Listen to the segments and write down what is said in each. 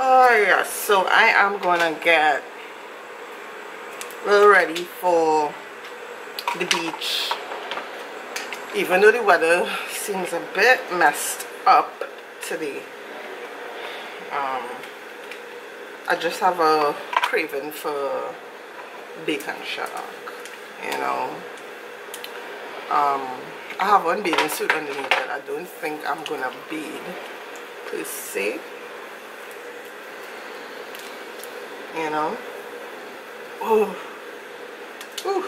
Oh yes, so I am gonna get a little ready for the beach. Even though the weather seems a bit messed up today, I just have a craving for BakenShark, you know. I have one bathing suit underneath, but I don't think I'm gonna bathe per se, you know. Oh, ooh,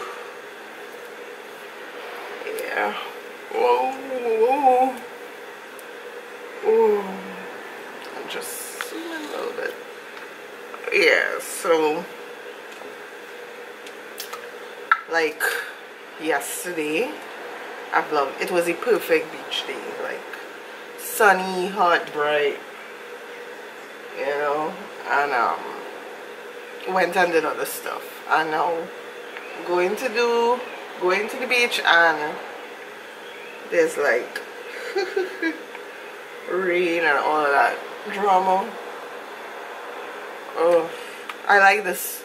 yeah. Whoa, whoa, whoa. I'm just zooming a little bit. Yeah, so like yesterday, I've loved it. Was a perfect beach day, like sunny, hot, bright, you know, and went and did other stuff. And now going to the beach, and there's like rain and all of that drama. Oh, I like this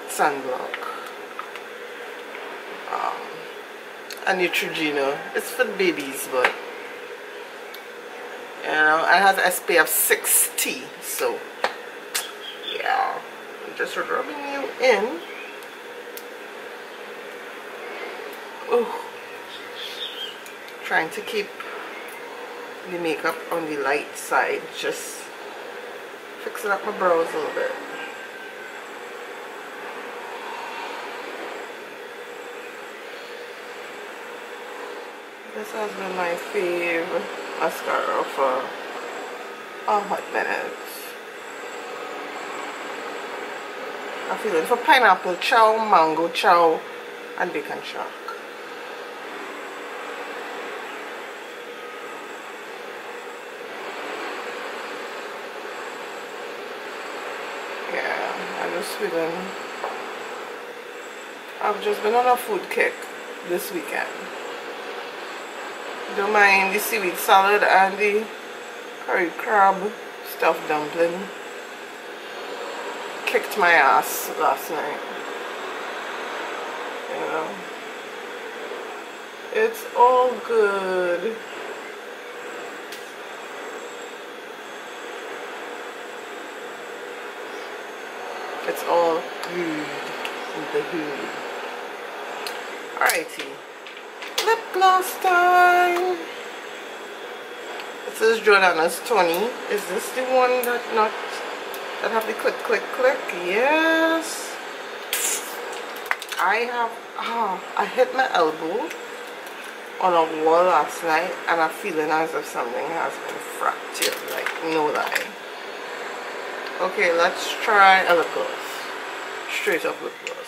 sunblock. A Neutrogena. It's for the babies, but you know, it has SPF 60, so yeah. I'm just rubbing you in. Oh, trying to keep the makeup on the light side, just fixing up my brows a little bit. This has been my fave mascara for a hot minute. I'm feeling for pineapple chow, mango chow, and BakenShark. Yeah, I've just been on a food kick this weekend. Don't mind the seaweed salad and the curry crab stuffed dumpling. Kicked my ass last night. You know, it's all good. It's all good in the hood. Alrighty. Lip gloss time. It says Jordana's 20. Is this the one that have the click click click? Yes. I hit my elbow on a wall last night, and I'm feeling as if something has been fractured, like no lie. Okay, let's try a lip gloss. Straight up lip gloss.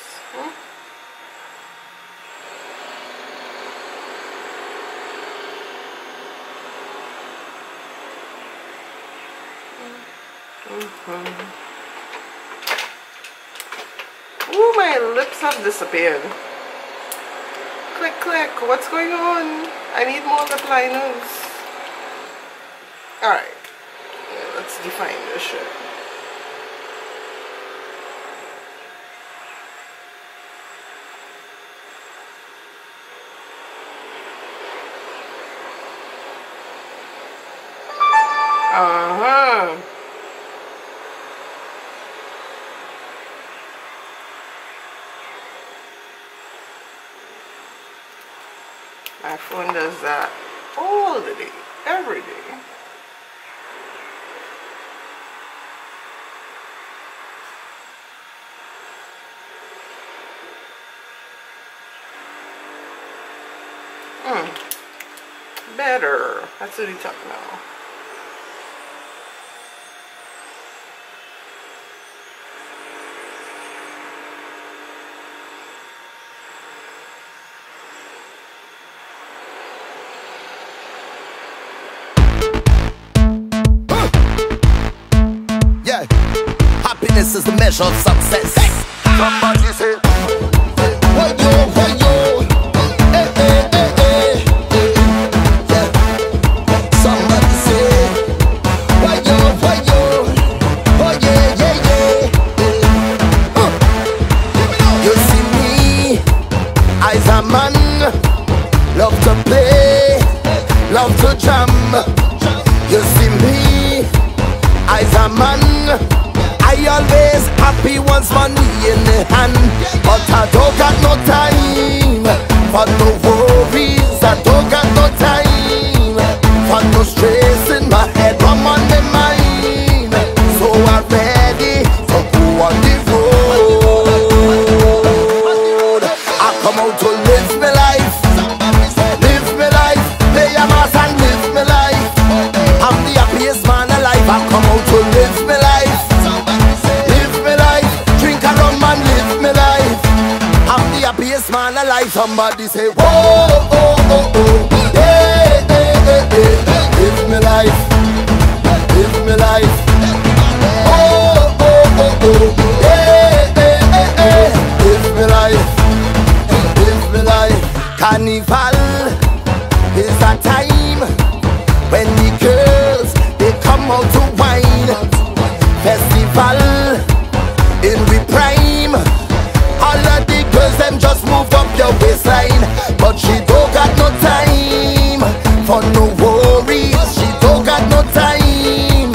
Ooh, my lips have disappeared. Click, click. What's going on? I need more lip liners. Alright. Yeah, let's define this shit. My phone does that all the day, every day. Better. That's what he talking about. Happiness is the measure of success. Somebody say, why yo, eh, eh, eh, eh. Yeah. Somebody say, why yo, play, love to jam. You see me, I's a man. I always happy once money in the hand, but I don't got no time for no worries. I don't got no time for no stress in my head. I'm on my mind, so I'm ready to go on the road. I come out to live my life, play a mass and live my life. I'm the happiest man alive. I come out to live my life, drink a rum and live my life. I'm the happiest man alive. Somebody say, whoa, oh, oh, oh, yeah, yeah, yeah, yeah. Live my life, live my life. Oh, oh, oh, oh, yeah, yeah, yeah, yeah. Live my life, live my life. Carnival is a time when the girls, they come out to wine. Festival in we prime. All of the girls, them just move up your waistline. But she don't got no time for no worries. She don't got no time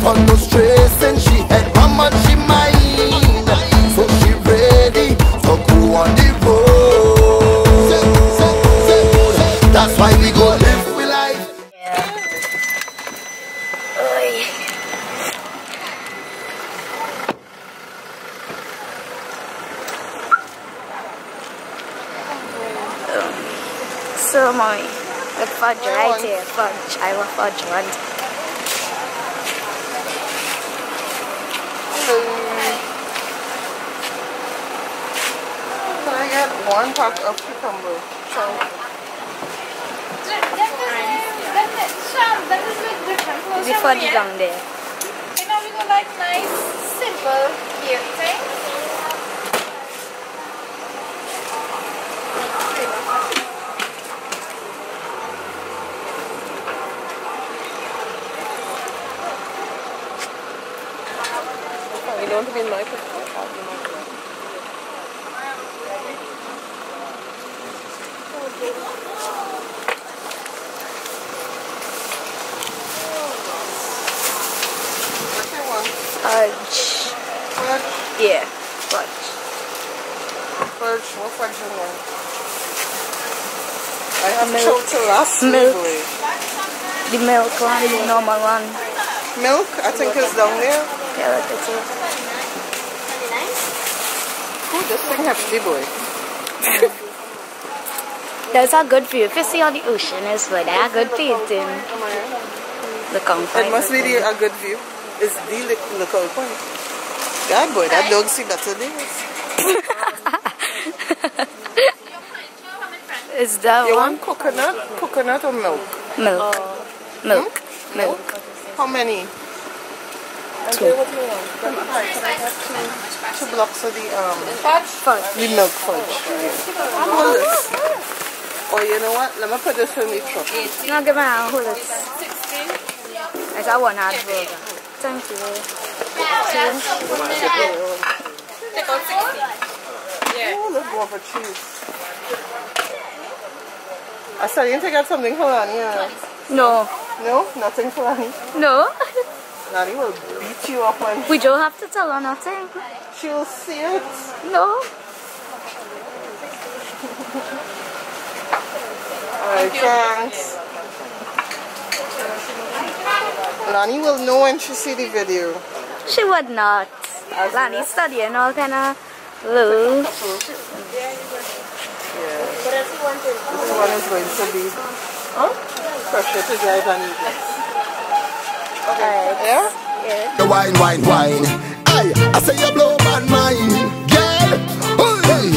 for no stress. And she had how much she mind, so she ready to go on the road. That's why we go live with life. So mommy, the fudge right here, fudge. I love fudge one. Can I get 1 pack of cucumber? The fudge down there. And now we go like nice, simple, cute thing. You don't want to be in my picture? Fudge. Fudge? Yeah, fudge. Fudge? What fudge in there? I have Milk. choked to last Milk. boy. The milk one, the normal one. Milk? I think it's down there. Yeah, look at it. Ooh, this thing hefty boy. Those are good for you. If you see how the ocean is, but they are good for you too. Look on It must be a good view. It's the lookout point. God boy, that dog see better days. Is that You one? want coconut? Coconut or milk? Milk. Milk. Milk. How many? Two. What do you want? Can I have two blocks of the Fudge. the milk fudge. Hold this. Oh, you know what? Let me put this in the truck. No, give me a hold it. I got one hard burger. Thank you. Oh, let's go for cheese. I said you didn't take out something for Lani. No. No? Nothing for Lani? No. Lani will beat you up when We don't have to tell her nothing. she'll see it. No. Alright, thanks. Lani will know when she see the video. She would not. Lani's studying all kind of rules. Yeah. This one is going to be pressure to drive and eat it. Okay. Yeah? Yeah. The wine, wine, wine. Aye, I say you blow my mind, girl. Hey.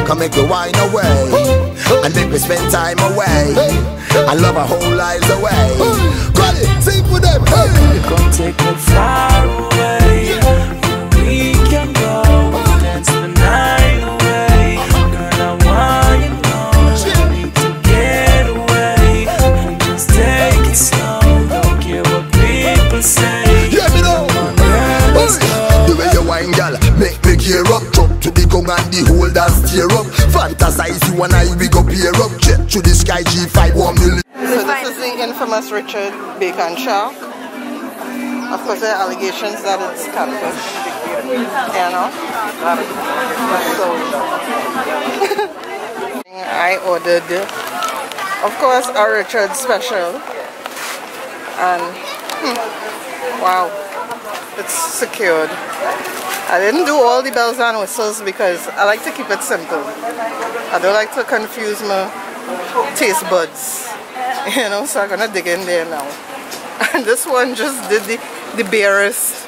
Come make the wine away, and make me spend time away, and love our whole lives away. Call it, sing for them. Hey. Come take me far away. We can go dance the night away. Girl, I want you know I need to get away and just take it slow. Don't care what people say. Yeah, me know. The way you wine, girl, make me gear up, drop to the gong and the whole dance. tear up. Fantasize you and I, we go pair up. Jet to the sky, G5 1 million. So this is the infamous Richard BakenShark. Of course, there are allegations that it's catfish. You know? So I ordered, of course, a Richard special. And wow, it's secured. I didn't do all the bells and whistles because I like to keep it simple. I don't like to confuse my taste buds, you know, so I'm gonna dig in there now. And this one just did the barest,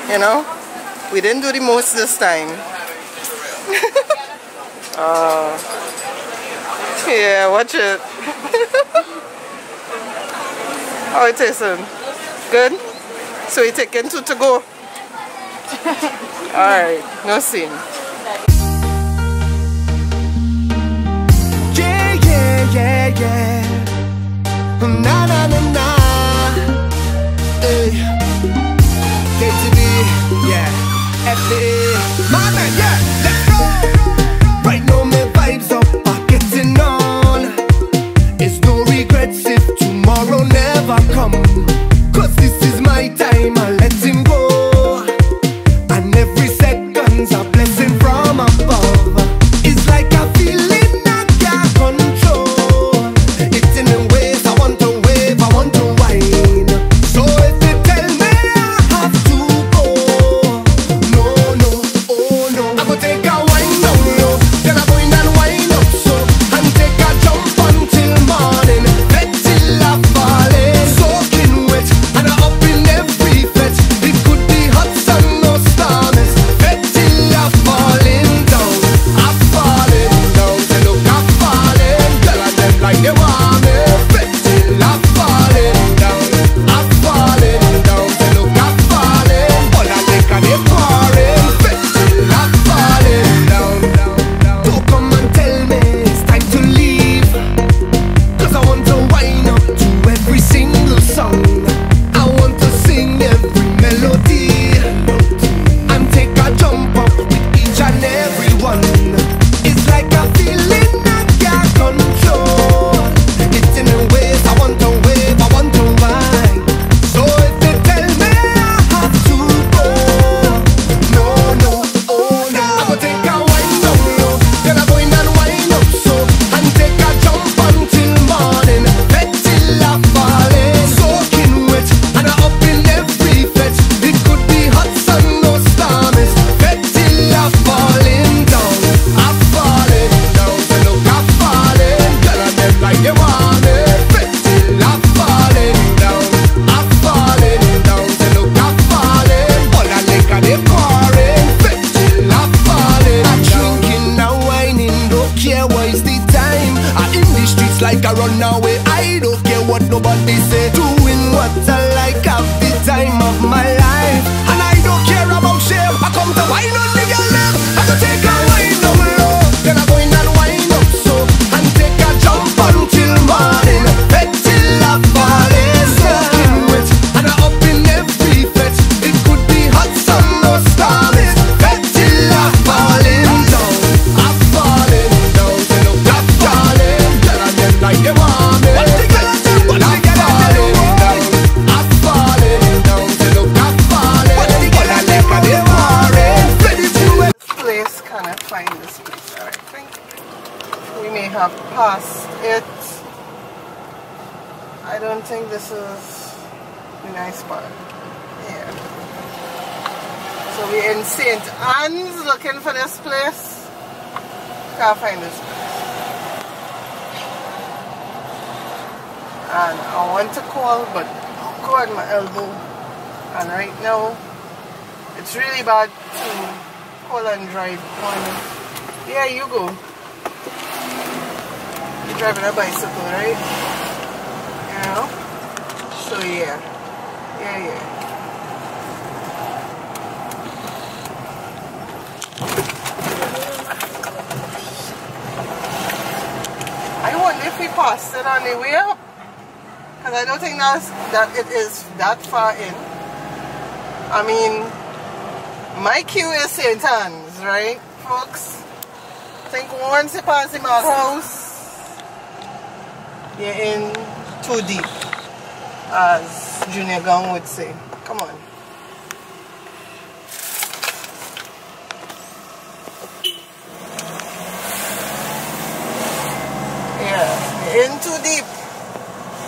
you know. We didn't do the most this time. Yeah, watch it. How it tasting? Good? So we taking 2 to go? Alright, no scene. Yeah, yeah, yeah, yeah. Na na na na. Hey. KTB, yeah. FA. My man, yeah. Let's go. Right now, my vibes up are getting on. It's no regrets if tomorrow never come. Cause this is my time, I let him go. And every second's a blessing from above. It's like a feeling I can't control. It's in the ways I want to wave, I want to whine. So if they tell me I have to go, no, no, oh no, I'm gonna take a wine down low, then I'm going and wind up so, and take a jump until morning, let till I fall in, soaking wet, and I'm up in every fet. It could be hot sun or storms, fet till I'm falling down, I'm falling down, say look I'm falling, girl and them like they want me, fet till I'm falling down, I'm falling down, say look I'm falling, all I think and they pouring, fet till I'm falling down. Don't come and tell me it's time to leave, cause I want to wind up to every single song. I want to sing every melody and take a jump up with each and every one. It's like a feeling I can't control. It's in the ways I want to wave, I want to ride. So if they tell me I have to go, no, no, oh no, I'm gonna take a wind down low, then I'm going and wind up so, and take a jump until morning, fet till I fall in, soaking wet, and I'm up in every fet. It could be hot sun or storms, fet till I'm falling down, I'm falling down, say look I'm falling, girl and them like they want me, fet till I'm falling down, I'm falling down, say look I'm falling, all I like are they pouring, fet till I'm falling down. I'm drinking and whining, don't care what is the time. I'm in the streets like I run away, I don't care what nobody say. Doing what I like, have the time of my life, and I don't care about shame. I come to wine on the girl them. I go take a wine down low, then I go in and wind up so, and take a jump until morning, fet till I fall in, soaking wet, and I'm up in every fet. It could be hot sun or storms, fet till I'm falling down, I'm falling down, say look I'm falling, girl and them like they want me, fet till I'm falling down, I'm falling down, say look I'm falling, all I like are they pouring, ready to it. Place can I find this place? I think we may have passed it. I don't think this is the nice spot. Yeah. So we're in St. Anne's looking for this place. Can't find this place. And I want to call, but oh God, my elbow. And right now, it's really bad to call and drive on. Yeah, you go. You're driving a bicycle, right? You know? So yeah. Yeah. I wonder if we passed it on the way up. Because I don't think that it is that far in. I mean, my queue is St. Anne's, right? folks. I think once you pass the mad house, you're in too deep, as Junior Gang would say. Come on. Yeah, you're in too deep.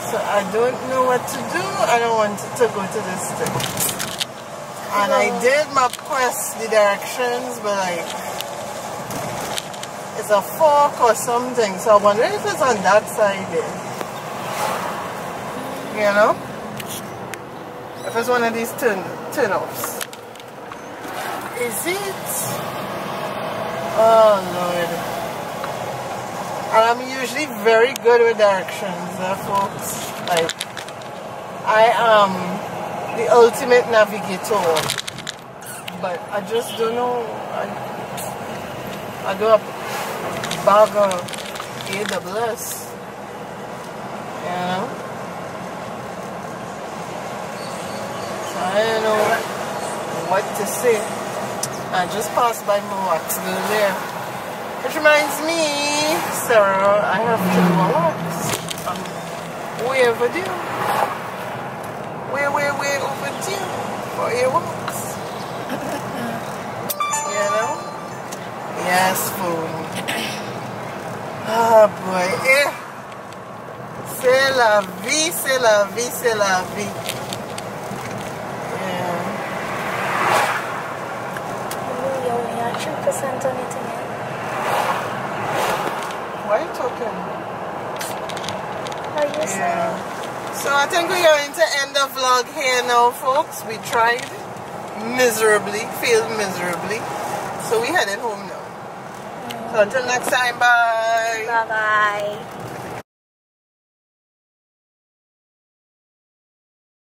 So I don't know what to do. I don't want to go to this thing. And I did map quest the directions, but like it's a fork or something. So I wonder if it's on that side there. You know? If it's one of these turn-offs. Is it? Oh Lord. And I'm usually very good with directions, folks. Like, I am the ultimate navigator. But I just don't know. I do a bag of AWS. You know? So I don't know what to say. I just passed by my wax girl there. Which reminds me, Sarah, I have to do a wax. I'm way overdue. Way overdue for your wax. You know? Yes, food. Oh boy. C'est la vie, c'est la vie, c'est la vie. Yeah. You're 2% on it again. Why are you talking? How you say? So I think we are going to end the vlog here now, folks. We tried miserably, failed miserably. So we headed home now. So until next time, bye. Bye-bye.